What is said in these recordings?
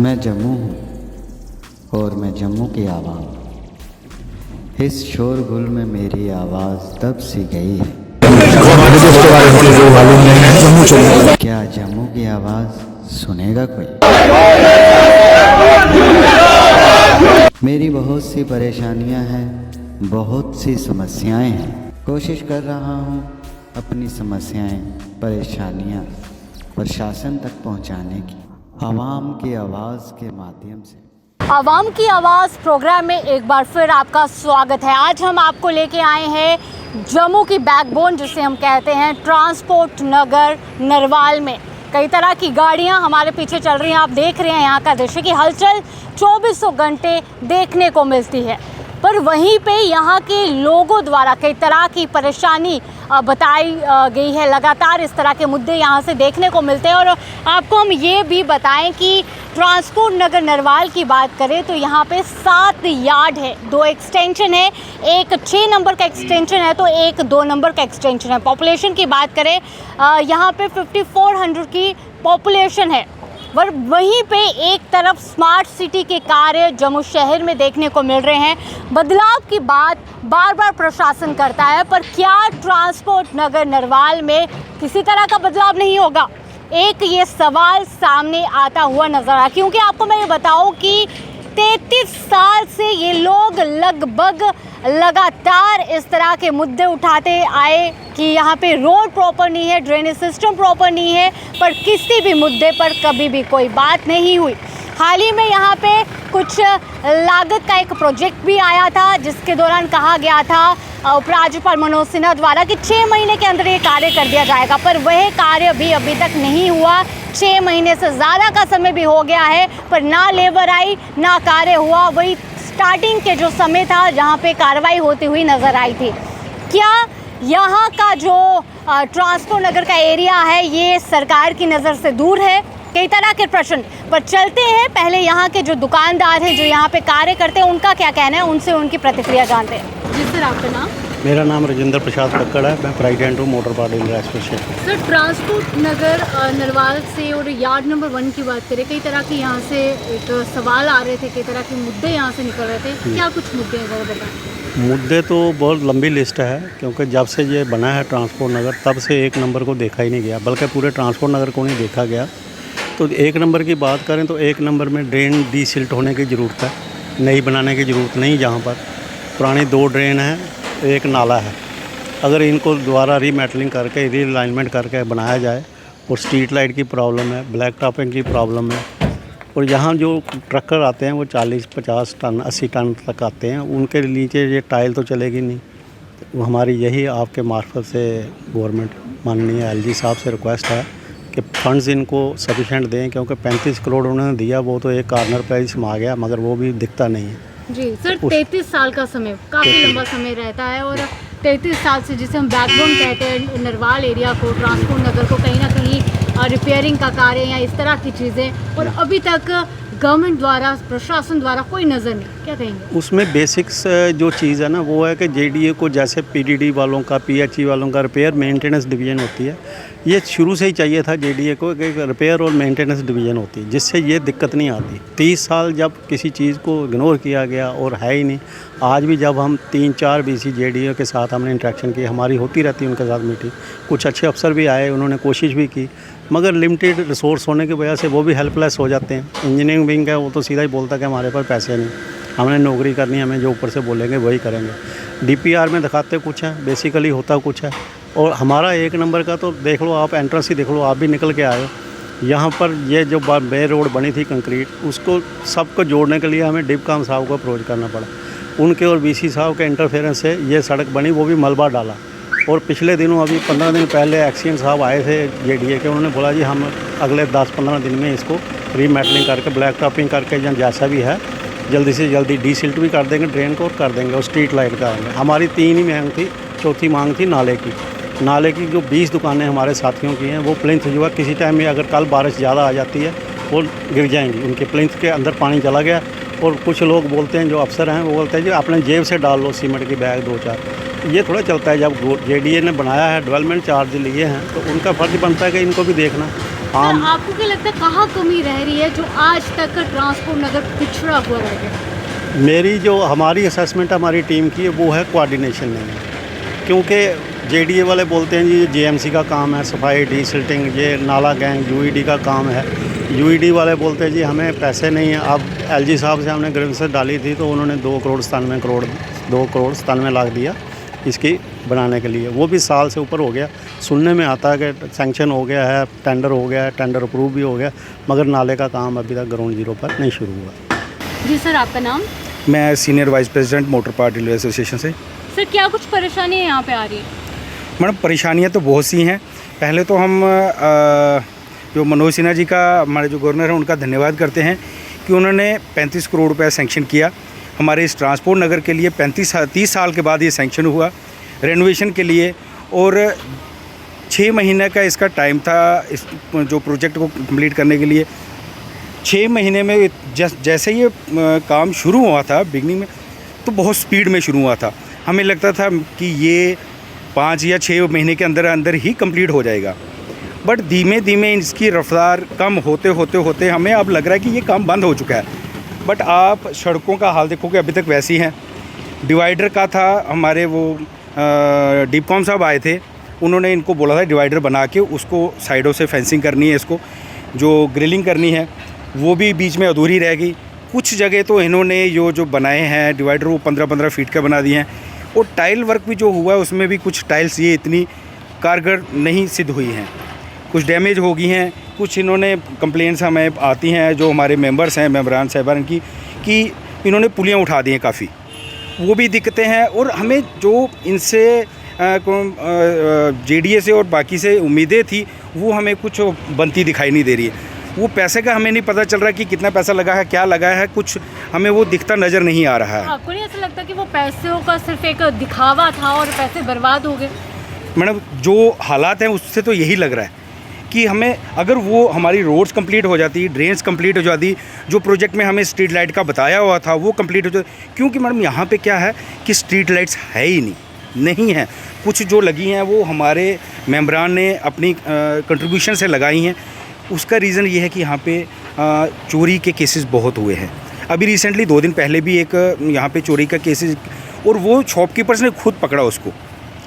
मैं जम्मू हूँ और मैं जम्मू की आवाम। इस शोरगुल में मेरी आवाज़ दब सी गई है। क्या जम्मू की आवाज़ सुनेगा कोई? मेरी बहुत सी परेशानियां हैं, बहुत सी समस्याएं हैं। कोशिश कर रहा हूँ अपनी समस्याएं, परेशानियां प्रशासन तक पहुँचाने की, आवाम की आवाज़ के माध्यम से। आवाम की आवाज़ प्रोग्राम में एक बार फिर आपका स्वागत है। आज हम आपको लेके आए हैं जम्मू की बैकबोन जिसे हम कहते हैं ट्रांसपोर्ट नगर नरवाल में। कई तरह की गाड़ियां हमारे पीछे चल रही हैं। आप देख रहे हैं यहाँ का दृश्य की हलचल 24 घंटे देखने को मिलती है। पर वहीं पे यहाँ के लोगों द्वारा कई तरह की परेशानी बताई गई है। लगातार इस तरह के मुद्दे यहाँ से देखने को मिलते हैं। और आपको हम ये भी बताएं कि ट्रांसपोर्ट नगर नरवाल की बात करें तो यहाँ पे 7 यार्ड है, 2 एक्सटेंशन है, एक 6 नंबर का एक्सटेंशन है तो एक 2 नंबर का एक्सटेंशन है। पॉपुलेशन की बात करें यहाँ पे 5400 की पॉपुलेशन है। पर वहीं पे एक तरफ स्मार्ट सिटी के कार्य जम्मू शहर में देखने को मिल रहे हैं। बदलाव की बात बार बार प्रशासन करता है, पर क्या ट्रांसपोर्ट नगर नरवाल में किसी तरह का बदलाव नहीं होगा? एक ये सवाल सामने आता हुआ नजर आ, क्योंकि आपको मैं ये बताऊं कि 33 साल से ये लोग लगभग लगातार इस तरह के मुद्दे उठाते आए कि यहाँ पे रोड प्रॉपर नहीं है, ड्रेनेज सिस्टम प्रॉपर नहीं है, पर किसी भी मुद्दे पर कभी भी कोई बात नहीं हुई। हाल ही में यहाँ पे कुछ लागत का एक प्रोजेक्ट भी आया था जिसके दौरान कहा गया था उपराज्यपाल मनोज सिन्हा द्वारा कि 6 महीने के अंदर ये कार्य कर दिया जाएगा, पर वह कार्य भी अभी तक नहीं हुआ। 6 महीने से ज़्यादा का समय भी हो गया है, पर ना लेबर आई ना कार्य हुआ। वही स्टार्टिंग के जो समय था जहाँ पे कार्रवाई होती हुई नज़र आई थी। क्या यहाँ का जो ट्रांसपोर्ट नगर का एरिया है ये सरकार की नज़र से दूर है? कई तरह के प्रश्न पर चलते हैं। पहले यहाँ के जो दुकानदार हैं जो यहाँ पे कार्य करते हैं उनका क्या कहना है, उनसे उनकी प्रतिक्रिया जानते हैं। जी सर, आपका नाम? मेरा नाम राजेंद्र प्रसाद कक्कड़ है। मैं प्रेसिडेंट हूँ motor park dealer association. Sir, transport Nagar Narwal से और यार्ड नंबर 1 की बात करें, कई तरह की यहाँ से एक सवाल आ रहे थे, कई तरह के मुद्दे यहाँ से निकल रहे थे। क्या कुछ मुद्दे हैं ज़रा बताएं? मुद्दे तो बहुत लंबी लिस्ट है, क्योंकि जब से ये बना है ट्रांसपोर्ट नगर तब से 1 नंबर को देखा ही नहीं गया, बल्कि पूरे ट्रांसपोर्ट नगर को नहीं देखा गया। तो 1 नंबर की बात करें तो 1 नंबर में ड्रेन डीसिल्ट होने की ज़रूरत है, नई बनाने की ज़रूरत नहीं। जहाँ पर पुरानी 2 ड्रेन है, एक नाला है, अगर इनको दोबारा रीमेटलिंग करके रीअलाइनमेंट करके बनाया जाए। और स्ट्रीट लाइट की प्रॉब्लम है, ब्लैक टॉपिंग की प्रॉब्लम है। और यहाँ जो ट्रकर आते हैं वो 40-50 टन 80 टन तक आते हैं, उनके नीचे ये टाइल तो चलेगी नहीं। वो हमारी यही आपके मार्फत से गवर्नमेंट माननीय LG साहब से रिक्वेस्ट है कि फंड्स इनको सफिशेंट दें, क्योंकि 35 करोड़ उन्होंने दिया, वो तो एक कॉर्नर प्राइस में आ गया, मगर वो भी दिखता नहीं है। जी सर, 33 साल का समय काफ़ी लंबा समय रहता है। और 33 साल से जिसे हम बैकबोन कहते हैं नरवाल एरिया को, ट्रांसपोर्ट नगर को, कहीं ना कहीं रिपेयरिंग का कार्य या इस तरह की चीज़ें, और अभी तक गवर्नमेंट द्वारा, प्रशासन द्वारा कोई नज़र नहीं। क्या कहेंगे? उसमें बेसिक्स जो चीज़ है ना वो है कि JDA को, जैसे PDD वालों का, PHE वालों का रिपेयर मेंटेनेंस डिवीज़न होती है, ये शुरू से ही चाहिए था JDA को कि रिपेयर और मेंटेनेंस डिवीज़न होती है, जिससे ये दिक्कत नहीं आती। 30 साल जब किसी चीज़ को इग्नोर किया गया और है ही नहीं। आज भी जब हम 3-4 BC JDA के साथ हमने इंटरेक्शन की, हमारी होती रहती है उनके साथ मीटिंग, कुछ अच्छे अफसर भी आए, उन्होंने कोशिश भी की, मगर लिमिटेड रिसोर्स होने की वजह से वो भी हेल्पलेस हो जाते हैं। इंजीनियरिंग विंग है वो तो सीधा ही बोलता है कि हमारे पास पैसे नहीं, हमने नौकरी करनी है, हमें जो ऊपर से बोलेंगे वही करेंगे। DPR में दिखाते कुछ है, बेसिकली होता कुछ है। और हमारा 1 नंबर का तो देख लो, आप एंट्रेंस ही देख लो, आप भी निकल के आए हो। यहाँ पर ये जो बे रोड बनी थी कंक्रीट, उसको सबको जोड़ने के लिए हमें डिपकाम साहब को अप्रोच करना पड़ा। उनके और BC साहब के इंटरफेरेंस से ये सड़क बनी, वो भी मलबा डाला। और पिछले दिनों, अभी 15 दिन पहले एक्सीडेंट साहब आए थे JDA के, उन्होंने बोला जी हम अगले 10-15 दिन में इसको रीमेटलिंग करके, ब्लैक टॉपिंग करके, या जैसा भी है जल्दी से जल्दी डीसिल्ट भी कर देंगे ड्रेन को, और कर देंगे और स्ट्रीट लाइट करेंगे। हमारी 3 ही मांग थी, चौथी मांग थी नाले की। नाले की जो 20 दुकानें हमारे साथियों की हैं, वो प्लिंथ जो है किसी टाइम में अगर कल बारिश ज़्यादा आ जाती है वो गिर जाएंगी, उनके प्लिंथ के अंदर पानी चला गया। और कुछ लोग बोलते हैं, जो अफसर हैं वो बोलते हैं जी अपने जेब से डाल लो सीमेंट की बैग 2-4। ये थोड़ा चलता है। जब JDA ने बनाया है, डेवलपमेंट चार्ज लिए हैं, तो उनका फ़र्ज़ बनता है कि इनको भी देखना। आम आपको क्या लगता है कहाँ कमी रह रही है जो आज तक ट्रांसपोर्ट नगर पिछड़ा हुआ रह गया? मेरी जो हमारी असेसमेंट हमारी टीम की है वो है कोऑर्डिनेशन नहीं है, क्योंकि जेडीए वाले बोलते हैं जी ये जेएमसी का काम है, सफाई डीसिल्टिंग, ये नाला गैंग यूईडी का काम है। यूईडी वाले बोलते हैं जी हमें पैसे नहीं हैं। अब एलजी साहब से हमने ग्रीवेंस डाली थी तो उन्होंने 2 करोड़ 97 लाख दिया इसकी बनाने के लिए, वो भी साल से ऊपर हो गया। सुनने में आता है कि सैंक्शन हो गया है, टेंडर हो गया है, टेंडर अप्रूव भी हो गया, मगर नाले का काम अभी तक ग्राउंड जीरो पर नहीं शुरू हुआ। जी सर, आपका नाम? मैं senior vice president motor park railway association से। सर, क्या कुछ परेशानियाँ यहाँ पे आ रही है? मैडम, परेशानियाँ तो बहुत सी हैं। पहले तो हम जो मनोज सिन्हा जी का, हमारे जो गवर्नर हैं, उनका धन्यवाद करते हैं कि उन्होंने 35 करोड़ रुपये सैंक्शन किया हमारे इस ट्रांसपोर्ट नगर के लिए। 30 साल के बाद ये सैंक्शन हुआ रेनोवेशन के लिए, और 6 महीने का इसका टाइम था इस जो प्रोजेक्ट को कंप्लीट करने के लिए। 6 महीने में जैसे ये काम शुरू हुआ था बिगनिंग में, तो बहुत स्पीड में शुरू हुआ था। हमें लगता था कि ये 5 या 6 महीने के अंदर अंदर ही कंप्लीट हो जाएगा, बट धीमे धीमे इसकी रफ्तार कम होते होते हमें अब लग रहा है कि ये काम बंद हो चुका है। बट आप सड़कों का हाल देखोगे अभी तक वैसी हैं। डिवाइडर का था, हमारे वो डिपकॉम साहब आए थे, उन्होंने इनको बोला था डिवाइडर बना के उसको साइडों से फेंसिंग करनी है, इसको जो ग्रिलिंग करनी है वो भी बीच में अधूरी रह गई। कुछ जगह तो इन्होंने जो बनाए हैं डिवाइडर वो 15-15 फीट का बना दिए हैं, और टाइल वर्क भी जो हुआ है उसमें भी कुछ टाइल्स ये इतनी कारगर नहीं सिद्ध हुई हैं, कुछ डैमेज हो गई हैं। कुछ इन्होंने कंप्लेंट्स हमें आती हैं जो हमारे मेंबर्स हैं, मेंबरान साहिबान की, कि इन्होंने पुलियाँ उठा दी हैं काफ़ी, वो भी दिक्कतें हैं। और हमें जो इनसे जेडीए से और बाकी से उम्मीदें थी वो हमें कुछ बनती दिखाई नहीं दे रही है। वो पैसे का हमें नहीं पता चल रहा कि कितना पैसा लगा है, क्या लगा है, कुछ हमें वो दिखता नज़र नहीं आ रहा है। आपको नहीं ऐसा लगता कि वो पैसों का सिर्फ एक दिखावा था और पैसे बर्बाद हो गए? मैडम, जो हालात हैं उससे तो यही लग रहा है कि हमें, अगर वो हमारी रोड्स कंप्लीट हो जाती, ड्रेन्स कंप्लीट हो जाती, जो प्रोजेक्ट में हमें स्ट्रीट लाइट का बताया हुआ था वो कंप्लीट हो जाती। क्योंकि मैडम यहाँ पे क्या है कि स्ट्रीट लाइट्स है ही नहीं है। कुछ जो लगी हैं वो हमारे मेंबरान ने अपनी कंट्रीब्यूशन से लगाई हैं। उसका रीज़न ये है कि यहाँ पे चोरी के केसेस बहुत हुए हैं। अभी रिसेंटली 2 दिन पहले भी एक यहाँ पे चोरी का केसेस, और वो शॉपकीपर्स ने खुद पकड़ा उसको,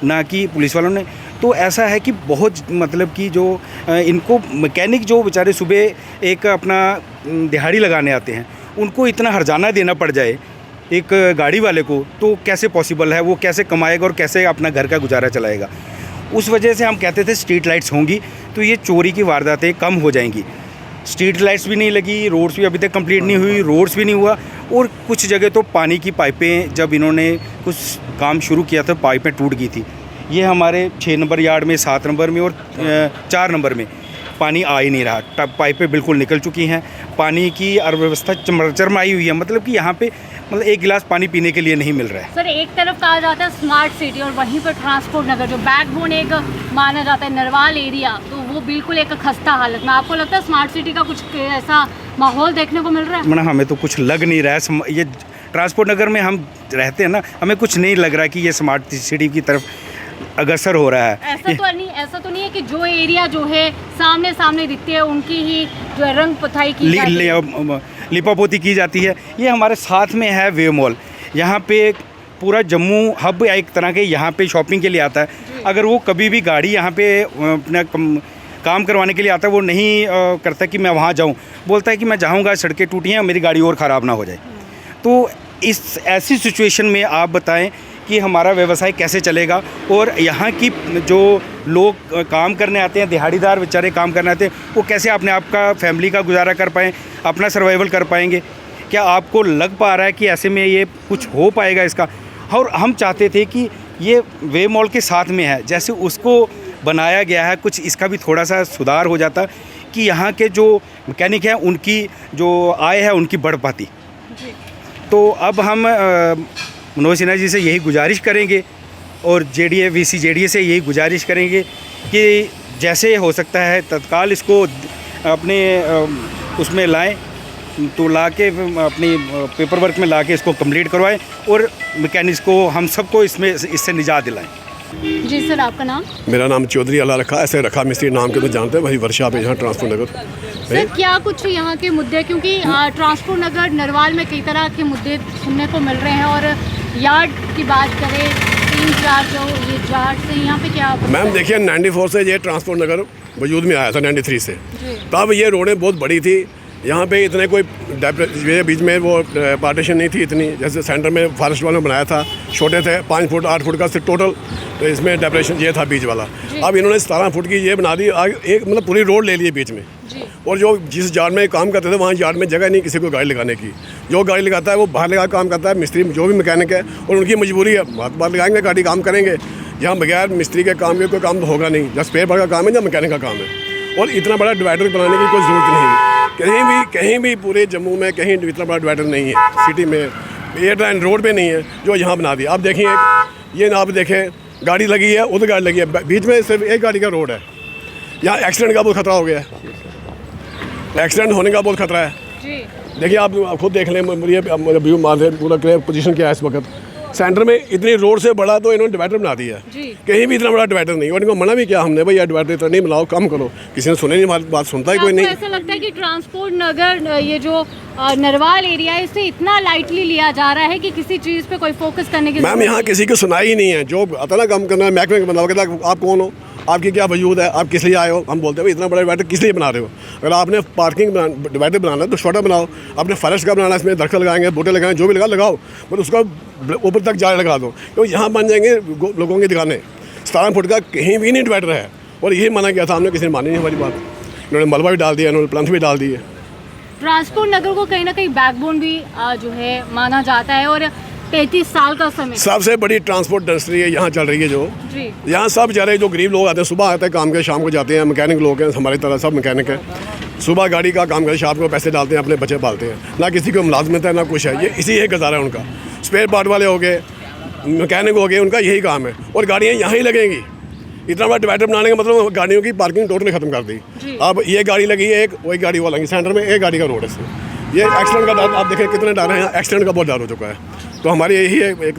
ना कि पुलिस वालों ने। तो ऐसा है कि बहुत, मतलब कि जो इनको मैकेनिक जो बेचारे सुबह एक अपना दिहाड़ी लगाने आते हैं, उनको इतना हर्जाना देना पड़ जाए एक गाड़ी वाले को, तो कैसे पॉसिबल है? वो कैसे कमाएगा और कैसे अपना घर का गुजारा चलाएगा? उस वजह से हम कहते थे स्ट्रीट लाइट्स होंगी तो ये चोरी की वारदातें कम हो जाएंगी। स्ट्रीट लाइट्स भी नहीं लगी, रोड्स भी अभी तक कंप्लीट नहीं हुई, रोड्स भी नहीं हुआ, और कुछ जगह तो पानी की पाइपें, जब इन्होंने कुछ काम शुरू किया था पाइपें टूट गई थी। ये हमारे 6 नंबर यार्ड में, 7 नंबर में और 4 नंबर में पानी आ ही नहीं रहा। तब पाइपें बिल्कुल निकल चुकी हैं, पानी की अर्थव्यवस्था चरमराई हुई है। मतलब कि यहाँ पे एक गिलास पानी पीने के लिए नहीं मिल रहा है। सर, एक तरफ कहा जाता है स्मार्ट सिटी और वहीं पर ट्रांसपोर्ट नगर जो बैकबोन एक माना जाता है नरवाल एरिया, तो वो बिल्कुल एक खस्ता हालत में। आपको लगता है स्मार्ट सिटी का कुछ ऐसा माहौल देखने को मिल रहा है? मैंने, हमें तो कुछ लग नहीं रहा है। ये ट्रांसपोर्ट नगर में हम रहते हैं ना, हमें कुछ नहीं लग रहा कि ये स्मार्ट सिटी की तरफ अग्रसर हो रहा है। ऐसा तो नहीं है कि जो एरिया जो है सामने दिखती है उनकी ही जो है रंग पुताई की जाती है, लिपापोती की जाती है। ये हमारे साथ में है वेव मॉल, यहाँ पे पूरा जम्मू हब एक तरह के यहाँ पे शॉपिंग के लिए आता है। अगर वो कभी भी गाड़ी यहाँ पे अपना काम करवाने के लिए आता है, वो नहीं करता कि मैं वहाँ जाऊँ, बोलता है कि मैं जाऊँगा, सड़कें टूटी हैं, मेरी गाड़ी और ख़राब ना हो जाए। तो इस ऐसी सिचुएशन में आप बताएं कि हमारा व्यवसाय कैसे चलेगा, और यहाँ की जो लोग काम करने आते हैं, दिहाड़ीदार बेचारे काम करने आते हैं, वो कैसे अपने आप का फैमिली का गुजारा कर पाएँ, अपना सर्वाइवल कर पाएंगे? क्या आपको लग पा रहा है कि ऐसे में ये कुछ हो पाएगा इसका? और हम चाहते थे कि ये वे मॉल के साथ में है, जैसे उसको बनाया गया है, कुछ इसका भी थोड़ा सा सुधार हो जाता कि यहाँ के जो मैकेनिक हैं उनकी जो आय है उनकी बढ़ पाती। तो अब हम मनोज सिन्हा जी से यही गुजारिश करेंगे, और जेडीए से यही गुजारिश करेंगे कि जैसे हो सकता है तत्काल इसको अपने उसमें लाएं, तो ला के अपनी पेपर वर्क में ला के इसको कंप्लीट करवाएं, और मैकेनिक्स को, हम सबको इससे निजात दिलाएं। जी सर, आपका नाम? मेरा नाम चौधरी अल्लाह रखा, ऐसे रखा मिस्त्री नाम के तो जानते हैं, वही वर्कशॉप है यहाँ ट्रांसपोर्ट नगर। सर क्या कुछ यहाँ के मुद्दे, क्योंकि ट्रांसपोर्ट नगर नरवाल में कई तरह के मुद्दे सुनने को मिल रहे हैं, और यार्ड की बात करें 3-4 जो ये यार्ड से यहाँ पे क्या? मैम देखिए 94 से ये ट्रांसपोर्ट नगर वजूद में आया था, 93 से। तब ये रोडें बहुत बड़ी थी, यहाँ पे इतने कोई बीच में वो पार्टीशन नहीं थी इतनी, जैसे सेंटर में फॉरेस्ट वालों ने बनाया था, छोटे थे 5 फुट 8 फुट का सिर्फ टोटल, तो इसमें डेकोरेशन ये था बीच वाला। अब इन्होंने 17 फुट की ये बना दी, एक मतलब पूरी रोड ले ली बीच में। और जो जिस यार्ड में काम करते थे वहाँ यार्ड में जगह नहीं किसी को गाड़ी लगाने की, जो गाड़ी लगाता है वो बाहर लगा काम करता है, मिस्त्री जो भी मैकेनिक है, और उनकी मजबूरी है, बाहर लगाएंगे गाड़ी काम करेंगे। यहाँ बगैर मिस्त्री के काम के कोई काम तो होगा नहीं, जब स्पेयर पार्ट का काम है या मैकेनिक का काम है। और इतना बड़ा डिवाइडर बनाने की कोई ज़रूरत नहीं है, कहीं भी पूरे जम्मू में कहीं इतना बड़ा डिवाइडर नहीं है, सिटी में एयर लाइन रोड पे नहीं है जो यहाँ बना दिया। आप देखिए ये ना, आप देखें गाड़ी लगी है, उधर गाड़ी लगी है, बीच में सिर्फ एक गाड़ी का रोड है। यहाँ एक्सीडेंट का बहुत खतरा हो गया है, एक्सीडेंट होने का बहुत खतरा है। देखिए आप खुद देख लें, मुझे व्यू मार दें पूरा क्लियर पोजीशन क्या है इस वक्त। सेंटर में इतनी रोड से बड़ा तो इन्होंने डिवाइडर बना दिया है, कहीं भी इतना बड़ा डिवाइडर नहीं। और इनको मना भी किया हमने, भाई यार डिवाइडर इतना नहीं बनाओ, कम करो, किसी ने सुने नहीं, हमारी बात सुनता ही कोई नहीं। ऐसा लगता है कि ट्रांसपोर्ट नगर ये जो नरवाल एरिया है, इसे इतना लाइटली लिया जा रहा है कि किसी चीज़ पे कोई फोकस करने की मैम यहाँ किसी को सुनाई ही नहीं है, जो आता ना काम करना है महकमे का बंदा कहता आप कौन हो, आपकी क्या वजूद है, आप किस लिए आए हो। हम बोलते हैं भाई इतना बड़ा डिवाइडर किस लिए बना रहे हो, अगर आपने पार्किंग डिवाइडर बनाना है तो छोटा बनाओ, आपने फॉरेस्ट का बनाना है, इसमें दरख्त लगाएंगे, बूटे लगाएंगे, जो भी लगाओ, पर उसका ऊपर तक जाल लगा दो, क्योंकि यहाँ बन जाएंगे लोगों की दुकानें। 17 फुट का कहीं भी नहीं डिवाइडर है, और यही मना किया था हमने, किसी ने मानी नहीं हमारी बात। इन्होंने मलबा भी डाल दिया, इन्होंने प्लंथ भी डाल दिए। ट्रांसपोर्ट नगर को कहीं ना कहीं बैकबोन भी जो है माना जाता है, और 33 साल का समय सबसे बड़ी ट्रांसपोर्ट इंडस्ट्री है यहाँ चल रही है, जो यहाँ सब जा रहे हैं, जो गरीब लोग आते हैं, सुबह आते हैं काम के, शाम को जाते हैं, मैकेनिक लोग हैं हमारी तरह, सब मैकेनिक हैं, सुबह गाड़ी का काम करते, शाम को पैसे डालते हैं, अपने बच्चे पालते हैं, ना किसी को मुलाजमत है ना कुछ है, ये इसी एक गुजारा है उनका। स्पेयर पार्ट वाले हो गए, मैकेनिक हो गए, उनका यही काम है, और गाड़ियाँ यहाँ ही लगेंगी। इतना बड़ा डिवाइडर बनाने का मतलब गाड़ियों की पार्किंग टोटली खत्म कर दी। अब ये गाड़ी लगी है, एक वही गाड़ी वो लगी, सेंटर में एक गाड़ी का रोड है। ये एक्सीडेंट का डर आप देखें कितने डर हैं, एक्सीडेंट का बहुत डर हो चुका है। तो हमारी यही एक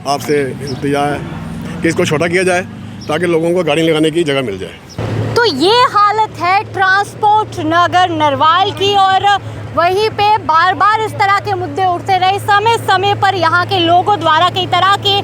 आपसे इल्तिजा है कि इसको छोटा किया जाए ताकि लोगों को गाड़ी लगाने की जगह मिल जाए। तो ये हालत है ट्रांसपोर्ट नगर नरवाल की, और वहीं पे बार बार इस तरह के मुद्दे उठते रहे। समय समय पर यहाँ के लोगों द्वारा कई तरह के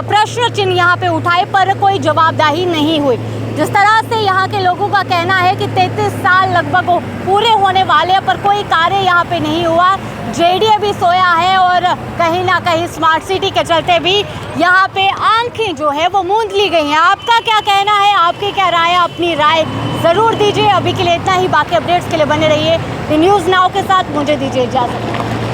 प्रश्न चिन्ह यहाँ पे उठाए, पर कोई जवाबदेही नहीं हुई। जिस तरह से यहाँ के लोगों का कहना है कि 33 साल लगभग पूरे होने वाले हैं, पर कोई कार्य यहाँ पे नहीं हुआ। जेडीए भी सोया है, और कहीं ना कहीं स्मार्ट सिटी के चलते भी यहाँ पे आंखें जो है वो मूंद ली गई हैं। आपका क्या कहना है, आपकी क्या राय है, अपनी राय ज़रूर दीजिए। अभी के लिए इतना ही, बाकी अपडेट्स के लिए बने रहिए न्यूज़ नाउ के साथ। मुझे दीजिए इजाज़त।